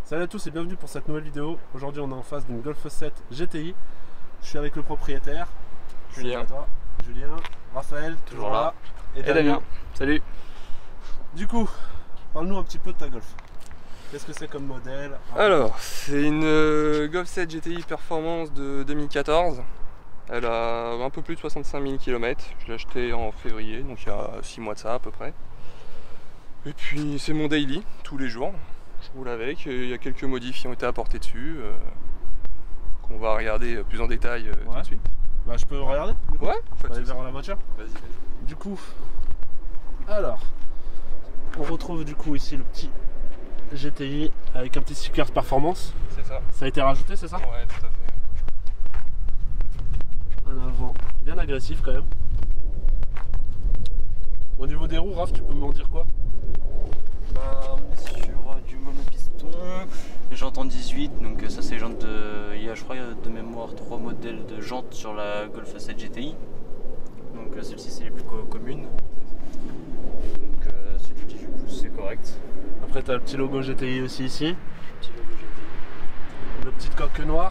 Salut à tous et bienvenue pour cette nouvelle vidéo. Aujourd'hui on est en face d'une Golf 7 GTI. Je suis avec le propriétaire Julien, Julien, Raphaël, toujours là, et Damien. Salut. Du coup, parle-nous un petit peu de ta Golf. Qu'est-ce que c'est comme modèle? Alors, c'est une Golf 7 GTI Performance de 2014. Elle a un peu plus de 65 000 km. Je l'ai achetée en février, donc il y a 6 mois de ça à peu près. Et puis c'est mon daily, tous les jours. Je roule avec, il y a quelques modifs qui ont été apportés dessus, qu'on va regarder plus en détail tout de suite. Bah je peux regarder du coup? Ouais, On va aller vers la voiture. Vas-y. Du coup, alors, on retrouve du coup ici le petit GTI avec un petit sticker performance. C'est ça. Ça a été rajouté, c'est ça? Ouais, tout à fait. Un avant bien agressif quand même. Au niveau des roues, Raph, tu peux m'en dire quoi? On est sur du monopiston, jantes 18, donc ça c'est jantes de... Il y a je crois de mémoire 3 modèles de jantes sur la Golf 7 GTI. Donc celles-ci c'est les plus communes. Donc celui-ci du coup c'est correct. Après tu as le petit logo GTI aussi ici. Petit logo GTI. Le petit coque noir.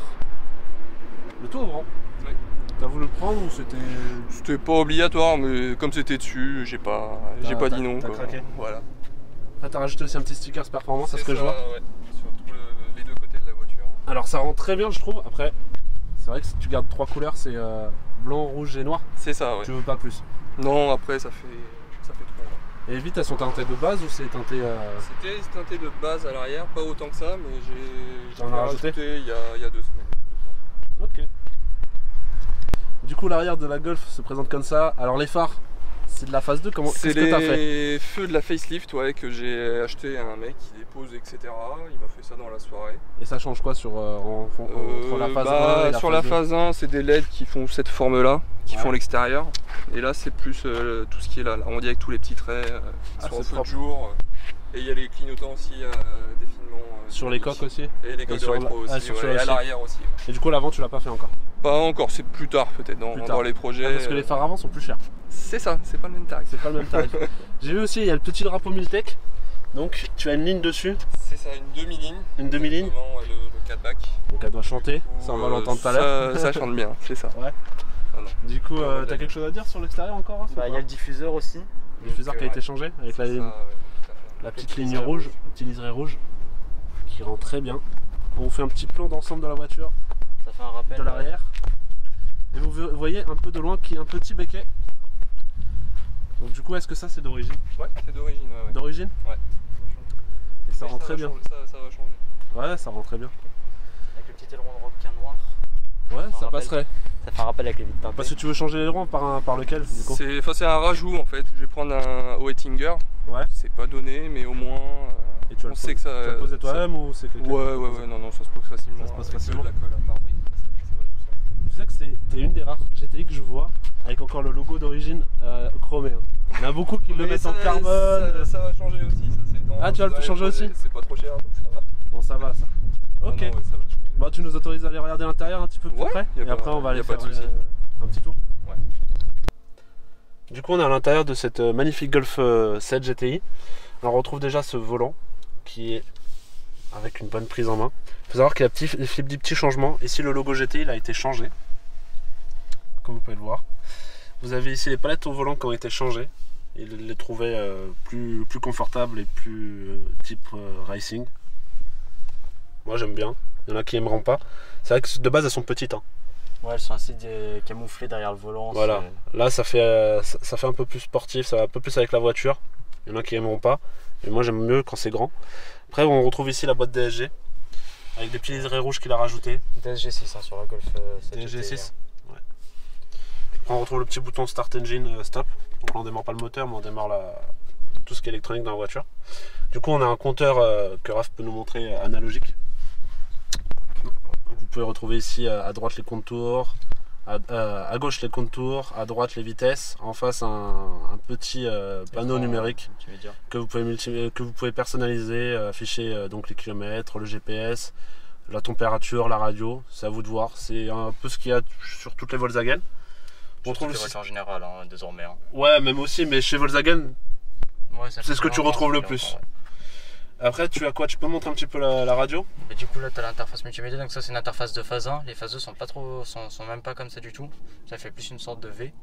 Le tout ouvrant. Oui. T'as voulu le prendre ou c'était... C'était pas obligatoire, mais comme c'était dessus, j'ai pas dit non. T'as quoi. craqué. Voilà. Là t'as rajouté aussi un petit sticker performance, à ce que je vois. Ouais, sur les deux côtés de la voiture. Alors ça rend très bien je trouve. Après, c'est vrai que si tu gardes 3 couleurs, c'est blanc, rouge et noir. C'est ça, ouais. Tu veux pas plus. Non, après ça fait trop. Ouais. Et les vitres elles sont teintées de base ou c'est teinté C'était teinté de base à l'arrière, pas autant que ça, mais j'ai T'en as rajouté il y a 2 semaines. Ok. Du coup l'arrière de la Golf se présente comme ça. Alors les phares, c'est de la phase 2, comment C'est qu'est-ce que t'as fait? les feux de la facelift, ouais, que j'ai acheté à un mec qui les pose, etc. Il m'a fait ça dans la soirée. Et ça change quoi sur entre la phase 1 et la sur phase la 2? phase 1, c'est des LED qui font cette forme-là, qui Ouais. font l'extérieur. Et là, c'est plus tout ce qui est là. Là, on dit avec tous les petits traits, qui sont en c'est feu de propre. jour. Et il y a les clignotants aussi, défilement. Sur les coques aussi? Et les coques de sur rétro la- aussi, sur ouais, ceux-là et à aussi. l'arrière aussi. Et du coup l'avant tu l'as pas fait encore? Pas encore, c'est plus tard peut-être Plus tard. dans les projets. Parce que les phares avant sont plus chers. C'est ça, c'est pas le même tarif. C'est pas le même tarif. J'ai vu aussi, il y a le petit drapeau Miltech. Donc tu as une ligne dessus, C'est ça, une demi-ligne. une demi-ligne. Exactement, ouais, le 4 back. Donc elle doit chanter, ça on va l'entendre tout à l'heure. Ça chante bien, c'est ça. Ouais. Voilà. Du coup, Ouais, t'as quelque chose à dire sur l'extérieur encore hein, Bah il y a le diffuseur aussi. le diffuseur qui a été changé avec C'est ça, ouais, tout à fait. la petite petit ligne liseré rouge, rouge. le petit liseré rouge qui rend très bien. On vous fait un petit plan d'ensemble de la voiture, Ça fait un rappel. de l'arrière. Et vous voyez un peu de loin qu'il y a un petit béquet. Donc du coup, est-ce que ça c'est d'origine? Ouais, c'est d'origine. Ouais, ouais. D'origine? Ouais. Et ça Mais rend très va bien. changer, ça va changer. Ouais, ça rend très bien. Avec le petit aileron de requin noir. Ouais, ça rappelle. passerait. Ça fait un rappel avec les vitres teintées. Parce que tu veux changer l'aileron par lequel du coup? C'est un rajout en fait. Je vais prendre un Oettinger. Ouais. C'est pas donné, mais au moins. Et tu vas on sait que ça. tu vas le poser toi-même ou c'est quelqu'un? Ouais, non, ça se pose facilement. Ça se pose avec facilement. de la colle à pare-brise, ça va tout Tu sais que t'es une des rares GTI que je vois avec encore le logo d'origine chromé. Hein. Il y en a beaucoup qui seul. le Mais mettent en ça- carbone. Ça va changer aussi. Ça, c'est Ah, tu vas le dans les changer projets, aussi? C'est pas trop cher, donc ça va. Bon, ça va ça. Ok. Non, ouais, ça va changer. Bah, tu nous autorises à aller regarder l'intérieur un petit peu plus Ouais, près y a et pas- après on va y a aller pas faire de souci. un petit tour. Ouais. Du coup, on est à l'intérieur de cette magnifique Golf 7 GTI. Alors, on retrouve déjà ce volant qui est avec une bonne prise en main. Il faut savoir qu'il y a des petits changements. Ici, le logo GTI il a été changé, comme vous pouvez le voir. Vous avez ici les palettes au volant qui ont été changées. Il les trouvait plus confortables et plus type racing. Moi, j'aime bien. Il y en a qui aimeront pas. C'est vrai que de base, elles sont petites. Hein. Ouais, elles sont assez camouflées derrière le volant. Voilà. Là, ça fait un peu plus sportif, ça va un peu plus avec la voiture. Il y en a qui aimeront pas. Et moi, j'aime mieux quand c'est grand. Après, on retrouve ici la boîte DSG. Avec des petits liserés rouges qu'il a rajouté. DSG6 sur la Golf 7 DSG6. Ouais. Après, on retrouve le petit bouton Start Engine Stop. Donc là, on démarre pas le moteur, mais on démarre tout ce qui est électronique dans la voiture. Du coup, on a un compteur que Raph peut nous montrer analogique. Vous pouvez retrouver ici à droite les contours, à gauche les contours, à droite les vitesses, en face un petit panneau numérique Tu veux dire. que vous pouvez personnaliser, afficher donc les kilomètres, le GPS, la température, la radio, c'est à vous de voir. C'est un peu ce qu'il y a sur toutes les Volkswagen. On trouve les aussi... voitures en général, hein, désormais. Hein. Ouais, même aussi, mais chez Volkswagen, Ouais, c'est ce que tu retrouves le plus. Après, tu as quoi? Tu peux montrer un petit peu la radio? Et du coup là tu as l'interface multimédia, donc ça c'est une interface de phase 1. Les phases 2 sont pas trop, sont même pas comme ça du tout. Ça fait plus une sorte de V.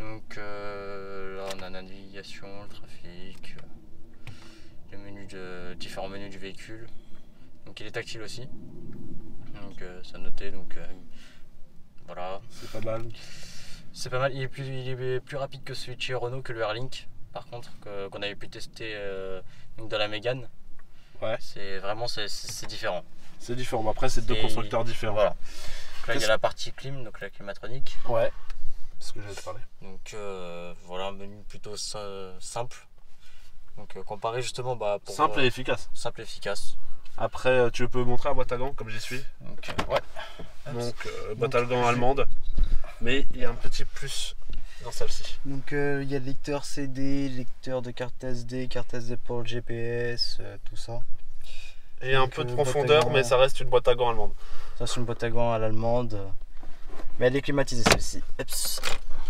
Donc là on a la navigation, le trafic, les menus différents menus du véhicule. Donc il est tactile aussi. Donc ça noté, donc voilà. C'est pas mal. C'est pas mal, il est plus rapide que celui de chez Renault, que le Airlink par contre, qu'on avait pu tester donc dans la Mégane. Ouais. C'est vraiment c'est différent. C'est différent, après c'est deux constructeurs différents. Voilà. Donc là il y a la partie clim, donc la climatronique. Ouais, c'est ce que j'allais te parler. Donc voilà un menu plutôt simple. Donc comparé justement pour simple et efficace. Simple et efficace. Après tu peux montrer la boîte à gants comme j'y suis. Donc ouais. Donc boîte à gants allemande. Mais il y a un petit plus dans celle-ci. Donc il y a le lecteur CD, lecteur de carte SD pour le GPS, tout ça. Et un peu de profondeur, mais ça reste une boîte à gants allemande. Ça c'est une boîte à gants à l'allemande. Mais elle est climatisée celle-ci.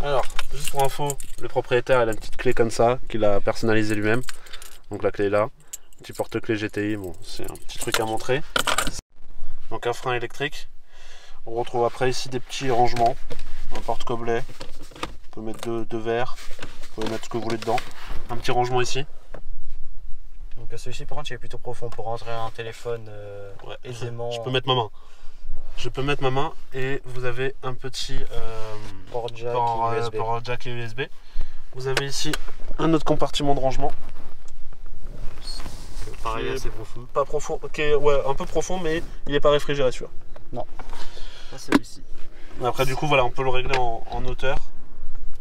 Alors, juste pour info, le propriétaire il a une petite clé comme ça, qu'il a personnalisée lui-même. Donc la clé est là. Petit porte-clés GTI, bon c'est un petit truc à montrer. Donc un frein électrique. On retrouve après ici des petits rangements. Un porte-gobelet. On peut mettre deux verres. Vous pouvez mettre ce que vous voulez dedans. Un petit rangement ici. Donc celui-ci par contre il est plutôt profond pour rentrer un téléphone aisément. Je peux mettre ma main. Je peux mettre ma main et vous avez un petit port jack et USB. Vous avez ici un autre compartiment de rangement. Pareil, assez profond. Pas profond, ok, ouais, un peu profond, mais il n'est pas réfrigéré celui-là. Non, pas celui-ci. Après, du coup, voilà, on peut le régler en hauteur.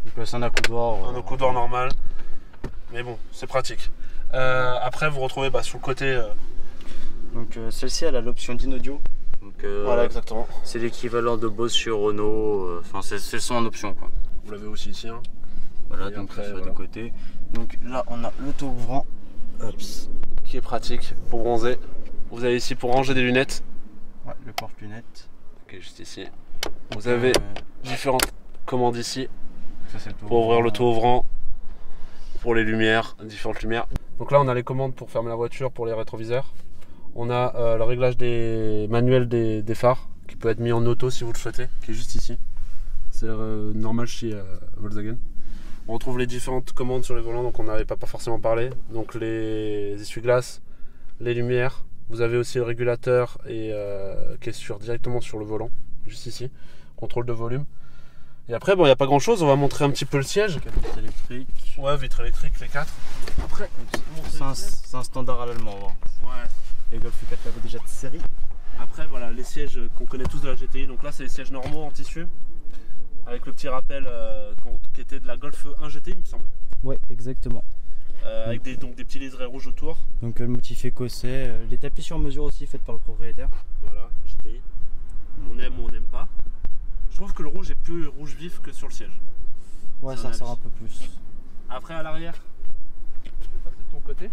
Donc c'est un accoudoir. Un accoudoir normal. Mais bon, c'est pratique. Après, vous retrouvez sur le côté. Donc celle-ci, elle a l'option d'in-audio. Donc voilà, exactement. C'est l'équivalent de Bose chez Renault. Enfin, c'est le son en option, quoi. Vous l'avez aussi ici. Hein. Voilà, et donc après, sur les côtés. Donc là, on a l'auto-ouvrant. Qui est pratique pour bronzer. Vous avez ici pour ranger des lunettes. Ouais, le porte-lunettes. Ok, juste ici. Vous avez différentes commandes ici. Ça, pour ouvrir l'auto-ouvrant. Pour les lumières, différentes lumières. Donc là, on a les commandes pour fermer la voiture, pour les rétroviseurs. On a le réglage des manuels des phares, qui peut être mis en auto si vous le souhaitez, qui est juste ici. C'est normal chez Volkswagen. On retrouve les différentes commandes sur les volants, donc on n'avait pas forcément parlé. Donc les essuie-glaces, les lumières. Vous avez aussi le régulateur et, qui est directement sur le volant, juste ici. Contrôle de volume. Et après, bon, il n'y a pas grand chose, on va montrer un petit peu le siège. Vitre électrique. Ouais, vitre électrique, les 4. Après, c'est un standard à l'allemand. Hein. Ouais. Les Golf 4 l'avaient déjà de série. Après, voilà, les sièges qu'on connaît tous de la GTI. Donc là, c'est les sièges normaux en tissu. Avec le petit rappel qui était de la Golf 1 GTI, il me semble. Ouais, exactement. Avec des petits liserés rouges autour. Donc le motif écossais. Les tapis sur mesure aussi, faits par le propriétaire. Voilà, GTI. On aime ou on n'aime pas. Je trouve que le rouge est plus rouge vif que sur le siège. Ouais, ça ressort un peu plus. Après, à l'arrière, je vais passer de ton côté.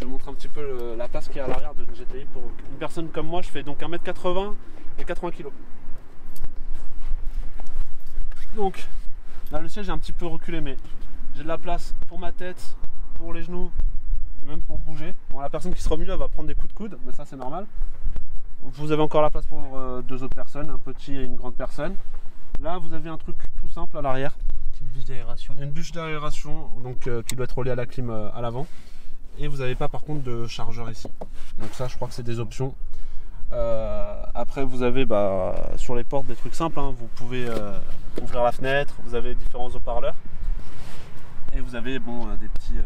Je vous montre un petit peu la place qui est à l'arrière d'une GTI. Pour une personne comme moi, je fais donc 1m80 et 80 kg. Donc, là le siège est un petit peu reculé, mais j'ai de la place pour ma tête, pour les genoux et même pour bouger. Bon, la personne qui sera au milieu va prendre des coups de coude, mais ça c'est normal. Vous avez encore la place pour deux autres personnes, un petit et une grande personne. Là vous avez un truc tout simple à l'arrière. Une bûche d'aération. Une bûche d'aération donc, qui doit être reliée à la clim à l'avant. Et vous n'avez pas par contre de chargeur ici. Donc ça je crois que c'est des options. Après vous avez sur les portes des trucs simples, hein. Vous pouvez ouvrir la fenêtre, vous avez différents haut-parleurs. Et vous avez des petits...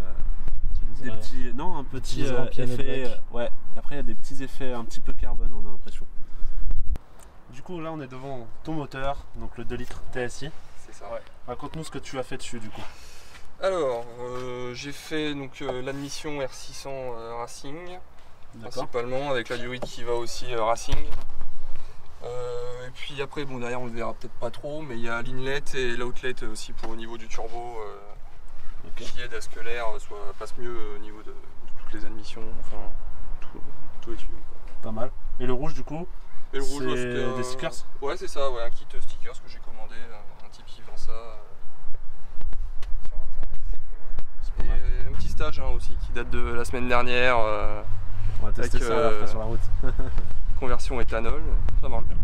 un petit effet. Ouais. Et après il y a des petits effets un petit peu carbone, on a l'impression. Du coup là on est devant ton moteur, donc le 2 litres TSI. C'est ça, ouais. Raconte-nous ce que tu as fait dessus du coup. Alors, j'ai fait l'admission R600 Racing, principalement avec la durite qui va aussi Racing. Et puis après, derrière on le verra peut-être pas trop, mais il y a l'inlet et l'outlet aussi pour au niveau du turbo. Qui aide à ce que l'air passe mieux au niveau de toutes les admissions, enfin tous les tuyaux. Pas mal. Et le rouge du coup, et le rouge, c'est des stickers. Ouais, c'est ça, ouais, un kit stickers que j'ai commandé, un type qui vend ça sur internet. Et un petit stage aussi qui date de la semaine dernière. On va tester avec, ça après sur la route. Conversion éthanol, ça marche bien.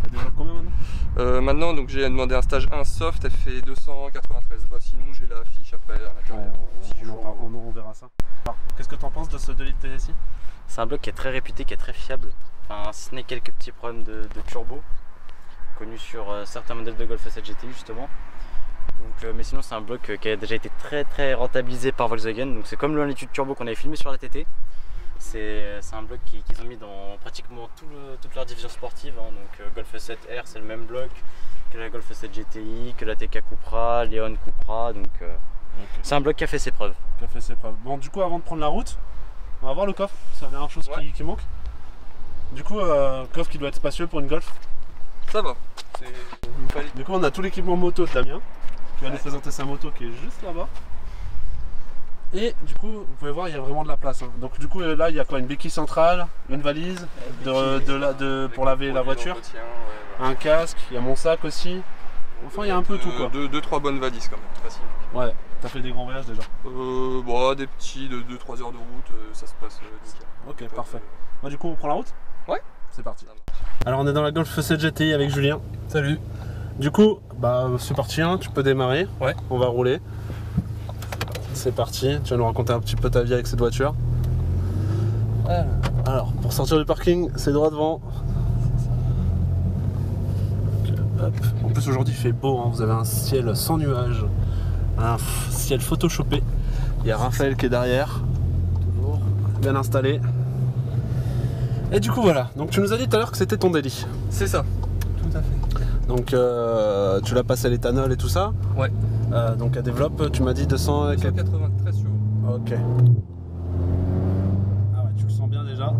T'as déjà combien maintenant? Maintenant, donc j'ai demandé un stage 1 soft, elle fait 293. Bah, sinon, j'ai la fiche après à l'intérieur. On verra ça. Qu'est-ce que tu en penses de ce 2 litres TSI? C'est un bloc qui est très réputé, qui est très fiable. Enfin, si ce n'est quelques petits problèmes de turbo, connus sur certains modèles de Golf 7 GTI justement. Donc, mais sinon, c'est un bloc qui a déjà été très rentabilisé par Volkswagen. Donc, c'est comme l'amplitude turbo qu'on avait filmé sur la TT. C'est un bloc qu'ils ont mis dans pratiquement toute leur division sportive. Hein. Donc, Golf 7R, c'est le même bloc que la Golf 7 GTI, que la TK Cupra, Leon Cupra. Donc, c'est un bloc qui a fait ses preuves. Bon, du coup, avant de prendre la route, on va voir le coffre. C'est la dernière chose qui manque. Du coup, coffre qui doit être spacieux pour une Golf. Ça va. Du coup, on a tout l'équipement moto de Damien qui va nous présenter sa moto qui est juste là-bas. Et du coup, vous pouvez voir, il y a vraiment de la place. Hein. Donc du coup, là, il y a quoi? Une béquille centrale, une valise pour laver la voiture, un casque, il y a mon sac aussi. Enfin, il y a un peu tout quoi. 2-3 bonnes valises quand même, facile. Ouais, t'as fait des grands voyages déjà? Bon, des petits de 2-3 heures de route, ça se passe nickel. Ok, parfait. Bah, du coup, on prend la route? Ouais. C'est parti. Alors, on est dans la Golf 7 GTI avec Julien. Salut. Du coup, bah, c'est parti, hein, tu peux démarrer. Ouais. On va rouler. C'est parti, tu vas nous raconter un petit peu ta vie avec cette voiture. Alors, pour sortir du parking, c'est droit devant. Hop. En plus, aujourd'hui, il fait beau, hein. Vous avez un ciel sans nuages, un ciel photoshopé. Il y a Raphaël qui est derrière, toujours bien installé. Et du coup, voilà. Donc, tu nous as dit tout à l'heure que c'était ton délit. C'est ça, tout à fait. Donc, tu l'as passé à l'éthanol et tout ça. Ouais. Donc, elle développe, tu m'as dit 293 chevaux. Ok. Ah ouais, tu le sens bien déjà.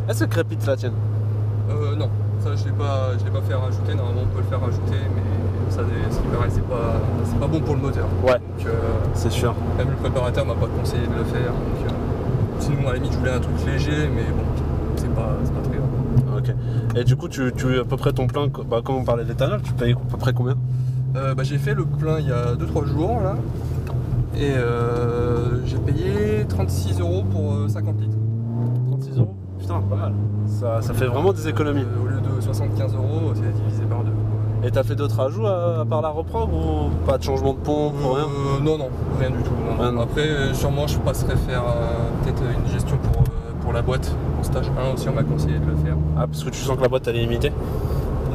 Est-ce que crépite la tienne? Non, ça je l'ai pas fait rajouter. Normalement on peut le faire rajouter, mais ça, ce qui paraît, c'est pas bon pour le moteur. Ouais. Donc, c'est sûr. Même le préparateur m'a pas conseillé de le faire. Donc, sinon à la limite je voulais un truc léger, mais bon, c'est pas très grave. Ok. Et du coup, tu à peu près ton plein, bah, comme on parlait d'éthanol, tu payes à peu près combien? J'ai fait le plein il y a 2-3 jours là. Et j'ai payé 36 € pour 50 litres. 36 €? Putain, pas mal. Ça fait vraiment des économies. Au lieu de 75 €, c'est divisé par 2. Et t'as fait d'autres ajouts à part la reprog ou pas de changement de pompe ou rien? Non, rien du tout. Non. Non. Après, sûrement, je passerai faire peut-être une gestion pour la boîte. En stage 1 aussi, on m'a conseillé de le faire. Ah, parce que tu sens que la boîte elle est limitée?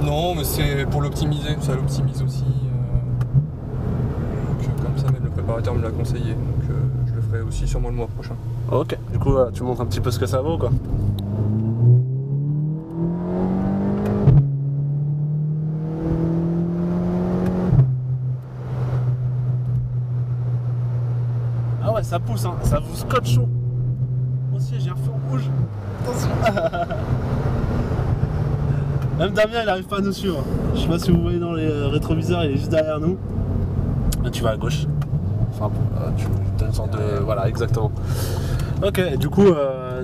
Non, mais c'est pour l'optimiser. Ça l'optimise aussi. Donc, comme ça, même le préparateur me l'a conseillé. Donc, je le ferai aussi sûrement le mois prochain. Ok. Du coup, tu montres un petit peu ce que ça vaut quoi. Ah ouais, ça pousse, hein. Ça vous scotche chaud. Aussi, j'ai un feu rouge. Attention. Même Damien, il arrive pas à nous suivre. Je sais pas si vous voyez dans les rétroviseurs, il est juste derrière nous. Là, tu vas à gauche. Enfin, tu as une sorte de... Voilà, exactement. Ok, et du coup,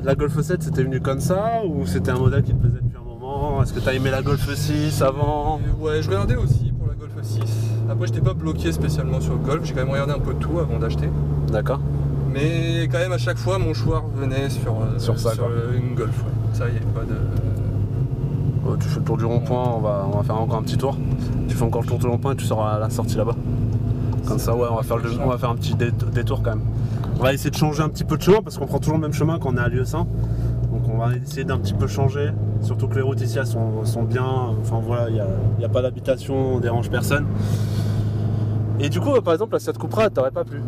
la Golf 7, c'était venu comme ça ou c'était un modèle qui te plaisait depuis un moment? Est-ce que tu as aimé la Golf 6 avant? Ouais, je regardais aussi pour la Golf 6. Après, j'étais pas bloqué spécialement sur le Golf. J'ai quand même regardé un peu de tout avant d'acheter. D'accord. Mais quand même, à chaque fois, mon choix revenait sur une Golf. Ouais. Ça, il n'y avait pas de... Oh, tu fais le tour du rond-point, on va faire encore un petit tour. Tu fais encore le tour du rond-point et tu seras à la sortie là-bas. Comme ça, ouais, on va faire un petit détour quand même. On va essayer de changer un petit peu de chemin parce qu'on prend toujours le même chemin quand on est à Lieusaint. Donc on va essayer d'un petit peu changer. Surtout que les routes ici elles sont bien. Enfin voilà, il n'y a pas d'habitation, on dérange personne. Et du coup, par exemple, la Seat Cupra, elle t'aurait pas plu?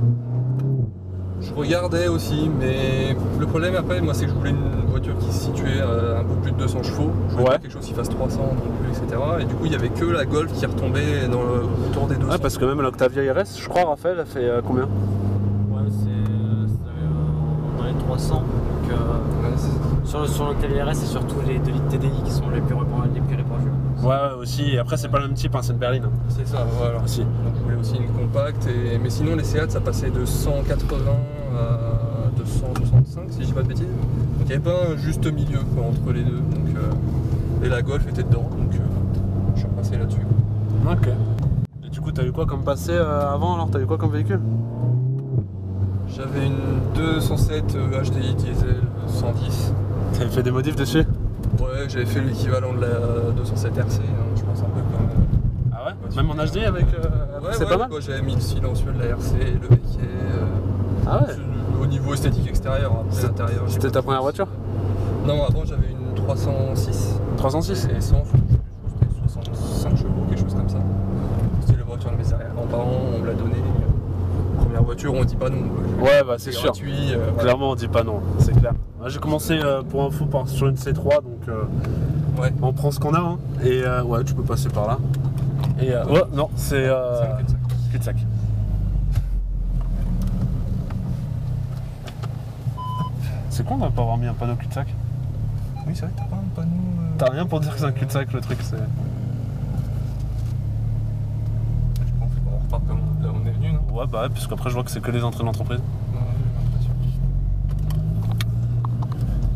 Je regardais aussi, mais le problème après, moi, c'est que je voulais une voiture qui se situait à un peu plus de 200 chevaux. Je voulais pas quelque chose qui fasse 300 non plus, etc. Et du coup, il n'y avait que la Golf qui retombait autour des 200. Ouais, parce que même l'Octavia RS, je crois, Raphaël, elle fait combien? Ouais, c'est dans les 300. Donc, sur l'Octavia RS, c'est surtout les 2 litres TDI qui sont les plus répandus. Ouais, aussi. Et après, c'est pas le même type, hein, c'est une berline. C'est ça, voilà. Aussi. Donc, je voulais aussi une compacte. Mais sinon, les Seat, ça passait de 180 à 265, si je dis pas de bêtises. Donc, il n'y avait pas un juste milieu quoi, entre les deux. Donc, et la Golf était dedans, donc je suis repassé là-dessus. Ok. Et t'as eu quoi comme passé avant alors? T'as eu quoi comme véhicule? J'avais une 207 HDI diesel 110. T'avais fait des modifs dessus? Ouais, j'avais fait l'équivalent de la 207 RC, hein, je pense un peu comme. Ah ouais? Même en HD avec. Ouais, c'est pas mal? J'avais mis le silencieux de la RC, le béquet. Ah ouais? Au niveau esthétique extérieur, après l'intérieur. C'était ta première voiture? Non, avant j'avais une 306. 306? Et essence, c'était 65 chevaux, quelque chose comme ça. C'était la voiture de mes arrière-grands-parents, on me l'a donnée. Première voiture, on dit pas non. Ouais, bah c'est sûr. Gratuit, voilà. Clairement, on dit pas non, c'est clair. J'ai commencé pour info sur une C3, donc Ouais. on prend ce qu'on a. Hein. Et ouais, tu peux passer par là. Et ouais, non, c'est un cul-de-sac. cul-de-sac. C'est con de pas avoir mis un panneau cul-de-sac. Oui, c'est vrai que t'as pas un panneau. T'as rien pour dire que c'est un cul-de-sac, le truc, c'est. Je pense qu'on repart comme là on est venu, non? Ouais, bah ouais, puisqu'après je vois que c'est que les entrées de l'entreprise. Non, j'ai l'impression.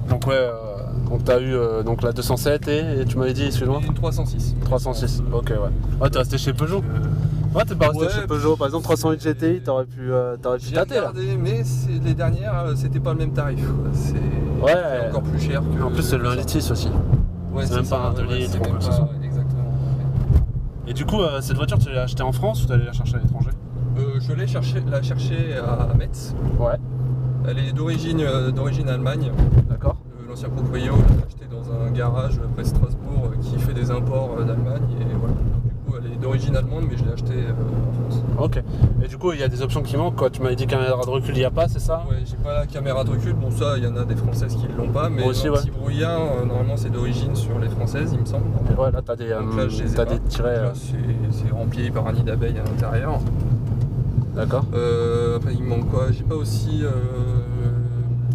Donc ouais, donc t'as eu donc la 207 et tu m'avais dit, excuse-moi? Et une 306. 306, ok, ouais. Ouais, t'es resté chez Peugeot? Ouais, t'es pas resté Ouais, chez Peugeot. Par exemple, 308 GTI, t'aurais pu J'ai tâter là. regardé, mais les dernières, c'était pas le même tarif. C'est Ouais. encore plus cher que. En plus, c'est le 1 litre 6 aussi. Ouais, c'est même pas un 2 litres c'est ou quoi même que ce pas- soit. Exactement. Et du coup, cette voiture, tu l'as achetée en France ou t'es allé la chercher à l'étranger? Je l'ai la chercher à Metz. Ouais. Elle est d'origine Allemagne. D'accord. L'ancien proprio l'a acheté dans un garage près de Strasbourg qui fait des imports d'Allemagne. Et voilà. Du coup, elle est d'origine allemande, mais je l'ai achetée en France. Ok. Et du coup, il y a des options qui manquent, quoi. Tu m'avais dit caméra de recul, il n'y a pas, c'est ça? Ouais, j'ai pas la caméra de recul. Bon, ça, il y en a des françaises qui l'ont pas, mais Moi aussi, ouais. anti-brouillard, normalement, c'est d'origine sur les françaises, il me semble. Ouais, là, t'as des, Donc là, je les ai t'as pas. des tirets. Donc là, c'est rempli par un nid d'abeilles à l'intérieur. D'accord. Après, il me manque quoi? J'ai pas aussi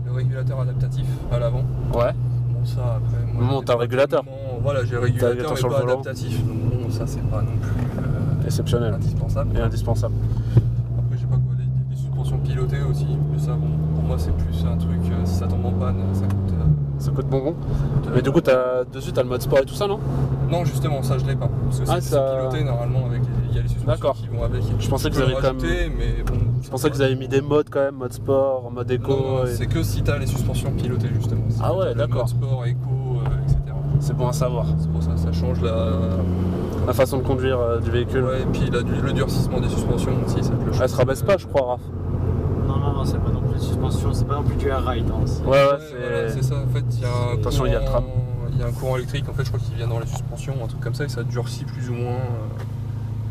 le régulateur adaptatif à l'avant. Ouais. Bon, ça, après. Moi, Non, t'as le régulateur. Voilà, j'ai le régulateur, mais sur le pas volant. adaptatif. Bon, ça, c'est pas non plus Exceptionnel. indispensable. Et indispensable. Après, j'ai pas quoi, les suspensions pilotées aussi. Mais ça, bon, pour moi, c'est plus un truc, si ça tombe en panne, ça coûte. Ça coûte bonbon. Mais du coup, dessus, t'as le mode sport et tout ça, non? Non, justement, ça, je l'ai pas. Parce que Ah, c'est ça- piloté normalement avec il y a les suspensions D'accord. qui vont avec. Je pensais Tu qu'ils peux avaient le quand même. rajouter, mais bon. Je pensais qu'ils avaient mis des modes quand même, mode sport, mode éco. Non, et- c'est que si t'as les suspensions pilotées justement. Si Ah ouais, t'as le d'accord. mode sport, éco, etc. C'est bon à savoir. C'est pour ça, ça change La façon de conduire du véhicule. Ouais, et puis le durcissement des suspensions aussi, ça te le change. Elle se rabaisse pas, je crois, Raph. Non, c'est pas non plus suspension, c'est pas non plus du air ride. Hein, Ouais, Voilà, c'est. c'est ça. En fait, il y a un Attention, il y a le tram. Il y a un courant électrique, en fait, je crois qu'il vient dans les suspensions, un truc comme ça, et ça durcit plus ou moins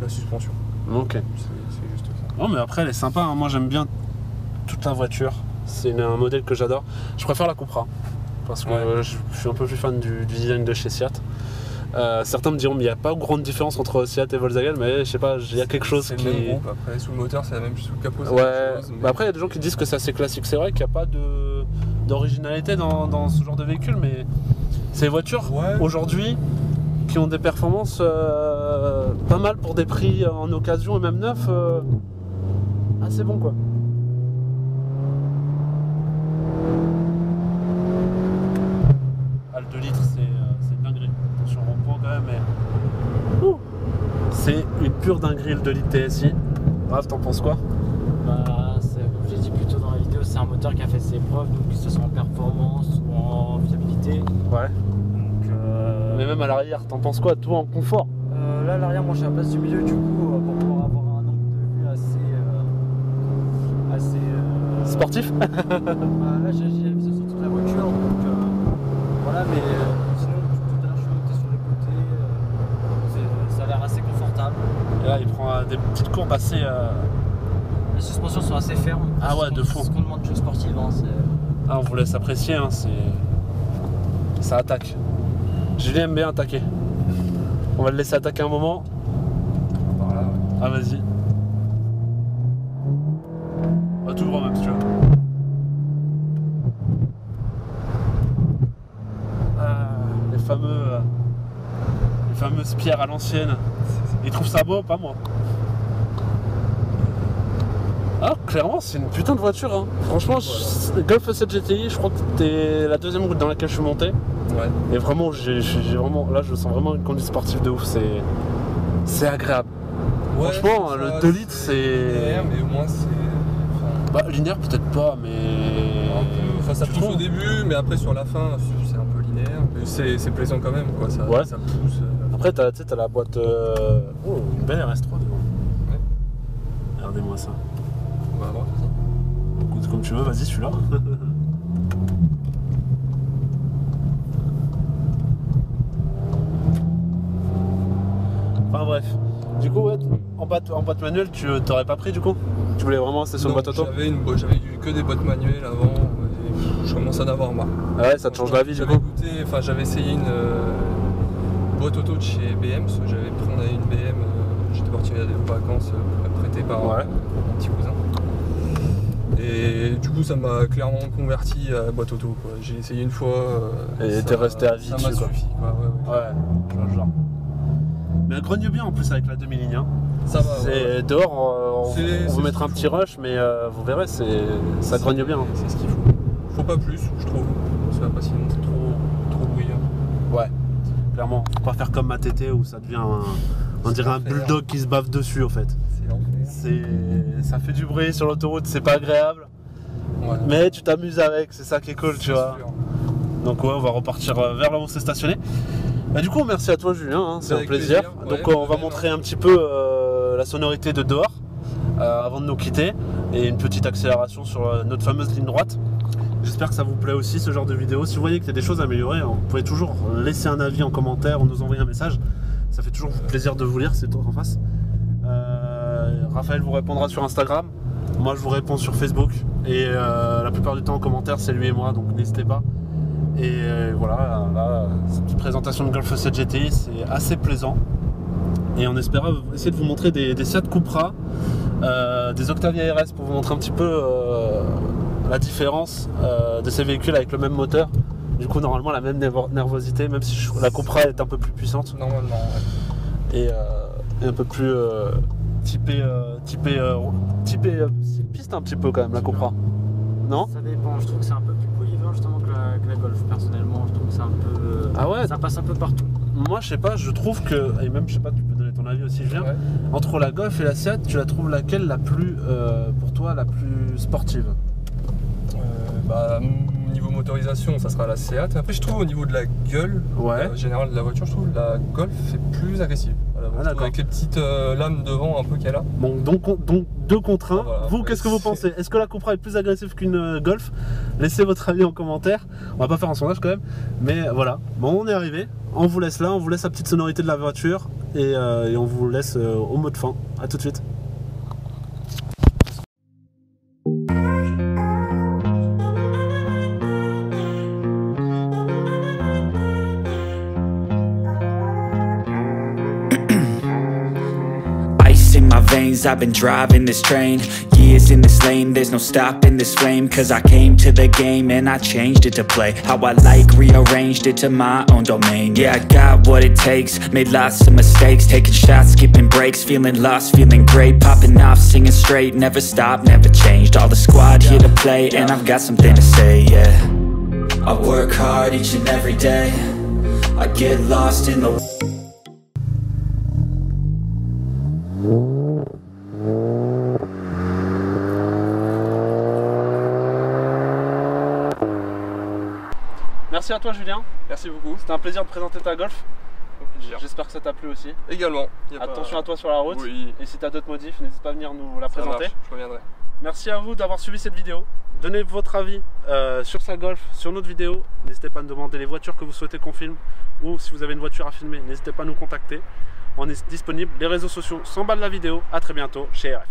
la suspension. Ok. C'est juste ça. Non, mais après, elle est sympa. Hein. Moi, j'aime bien toute la voiture. C'est un modèle que j'adore. Je préfère la Cupra. Parce que Ouais. je suis un peu plus fan du design de chez Seat. Certains me diront, mais il n'y a pas grande différence entre Seat et Volkswagen, mais je sais pas, il y a quelque chose C'est qui. le même groupe, après, sous le moteur, c'est la même sous le capot, c'est Ouais, la même chose. bah après il y a des gens qui disent que c'est assez classique. C'est vrai qu'il n'y a pas d'originalité dans ce genre de véhicule, mais ces voitures Ouais. aujourd'hui qui ont des performances pas mal pour des prix en occasion et même neuf, assez bon quoi. Ah, le 2 litres c'est une dinguerie. Attention au rond-point quand même, mais. Ouh. C'est une pure dinguerie le 2 litres TSI. Raph, t'en penses quoi? Bah, comme j'ai dit plus tôt dans la vidéo, c'est un moteur qui a fait ses preuves, donc que ce soit en performance ou en fiabilité. Ouais. Donc, Mais même à l'arrière, t'en penses quoi, toi, en confort? là, à l'arrière, moi je suis à la place du milieu, du coup, pour pouvoir avoir un angle de vue assez. Sportif? Bah, là, j'ai la vision sur toute la voiture, donc voilà, mais sinon, tout à l'heure, je suis monté sur les côtés, ça a l'air assez confortable. Et là, il prend des petites courbes assez. Les suspensions sont assez fermes. Ah ouais, C'est de fou. Ce qu'on demande d'une sportive. Hein, Ah, on vous laisse apprécier, hein, ça attaque. Julien aime bien attaquer. On va le laisser attaquer un moment. Par là, ouais. Ah, vas-y. Bah, tout droit même si tu veux. Ah, les fameuses pierres à l'ancienne. Ils trouvent ça beau, pas moi. Ah, clairement, c'est une putain de voiture. Hein. Franchement, Golf 7 GTI, je crois que c'était la deuxième route dans laquelle je suis monté. Ouais. Et vraiment, j'ai vraiment, là, je sens vraiment une conduite sportive de ouf. C'est agréable. Ouais, Franchement, ça, le 2 litres c'est. linéaire, mais au moins c'est. Bah, linéaire peut-être pas, mais. Enfin, ça Tu pousse trouves au début, mais après sur la fin, c'est un peu linéaire. Mais c'est plaisant quand même, quoi. Ça, Ouais. ça pousse. Après, t'as la boîte. Oh, une belle RS3 devant. Ouais. Regardez-moi ça. On va voir ça. Écoute, comme tu veux, vas-y, celui-là. Enfin bref. Du coup, ouais, en boîte manuelle, tu t'aurais pas pris du coup? Tu voulais vraiment rester sur une Non, boîte auto? J'avais eu que des boîtes manuelles avant. Et je commence à en avoir marre. Ah ouais, ça te change la vie du J'avais coup? goûté, enfin j'avais essayé une boîte auto de chez BM, parce que on avait une BM, j'étais parti il y a des vacances prêtée par Ouais. mon petit cousin. Et du coup ça m'a clairement converti à boîte auto, quoi. J'ai essayé une fois. Et t'es resté à vie Ça m'a dessus, quoi. suffi, quoi. Ouais. Ouais, je vois le genre. Mais elle grogne bien en plus avec la demi-ligne. Hein. Ça va. C'est ouais. dehors, on C'est va mettre ce un qu'il petit faut. rush, mais vous verrez, ça grogne bien. Hein. C'est ce qu'il faut. Faut pas plus, je trouve. Ça va pas sinon c'est trop bruyant. Ouais, clairement. Faut pas faire comme ma tété où ça devient on dirait un l'enfer. bulldog qui se bave dessus en fait. C'est l'enfer. Ça fait du bruit sur l'autoroute, c'est pas agréable. Ouais. Mais tu t'amuses avec, c'est ça qui est cool, tu C'est vois. sûr. Donc ouais, on va repartir vers là où on s'est stationné. Bah, du coup, merci à toi Julien, hein, c'est un Avec plaisir. plaisir, ouais, Donc on va de montrer même. un petit peu la sonorité de dehors avant de nous quitter et une petite accélération sur notre fameuse ligne droite. J'espère que ça vous plaît aussi ce genre de vidéo. Si vous voyez qu'il y a des choses à améliorer, vous pouvez toujours laisser un avis en commentaire ou nous envoyer un message. Ça fait toujours plaisir de vous lire, c'est toi en face. Raphaël vous répondra sur Instagram. Moi je vous réponds sur Facebook. Et la plupart du temps en commentaire c'est lui et moi, donc n'hésitez pas. Et voilà, là, cette petite présentation de Golf 7 GTI, c'est assez plaisant. Et on espéra essayer de vous montrer des Seat Cupra, des Octavia RS pour vous montrer un petit peu la différence de ces véhicules avec le même moteur. Du coup, normalement, la même nervosité, même si la Cupra est un peu plus puissante Normalement, ouais. et un peu plus typée piste un petit peu quand même, la Cupra. Non? Ça dépend, je trouve que c'est un peu plus polyvalent justement que la Golf. Personnellement, je trouve que c'est un peu. Ah ouais? Ça passe un peu partout. Moi, je sais pas, je trouve que, et même, je sais pas, tu peux donner ton avis aussi, Julien. Ouais. Entre la Golf et la Seat, tu la trouves laquelle la plus, pour toi, la plus sportive? Bah, niveau motorisation, ça sera la Seat. Après, je trouve au niveau de la gueule Ouais. générale de la voiture, je trouve la Golf est plus agressive. Voilà, Ah, je trouve d'accord. avec les petites lames devant un peu qu'elle a. Bon, donc 2 contre 1. Voilà, Vous, ouais, qu'est-ce que vous c'est- pensez? Est-ce que la Cupra est plus agressive qu'une Golf? Laissez votre avis en commentaire. On va pas faire un sondage quand même. Mais voilà, bon, on est arrivé. On vous laisse là, on vous laisse la petite sonorité de la voiture. Et on vous laisse au mot de fin. A tout de suite. Ice in my veins, I've been driving this train. Years in this lane, there's no stopping this flame. Cause I came to the game and I changed it to play how I like, rearranged it to my own domain. Yeah, I got what it takes, made lots of mistakes, taking shots, skipping breaks, feeling lost, feeling great, popping off, singing straight, never stopped, never changed. All the squad here to play and I've got something to say, yeah. I work hard each and every day, I get lost in the Merci à toi, Julien. Merci beaucoup. C'était un plaisir de présenter ta Golf. Au plaisir. J'espère que ça t'a plu aussi. Également. Y a Attention pas- à toi sur la route. Oui, Et si tu as d'autres modifs, n'hésite pas à venir nous la ça présenter. marche, je reviendrai. Merci à vous d'avoir suivi cette vidéo. Donnez votre avis sur sa Golf, sur notre vidéo. N'hésitez pas à nous demander les voitures que vous souhaitez qu'on filme. Ou si vous avez une voiture à filmer, n'hésitez pas à nous contacter. On est disponible. Les réseaux sociaux sont en bas de la vidéo. A très bientôt chez RF.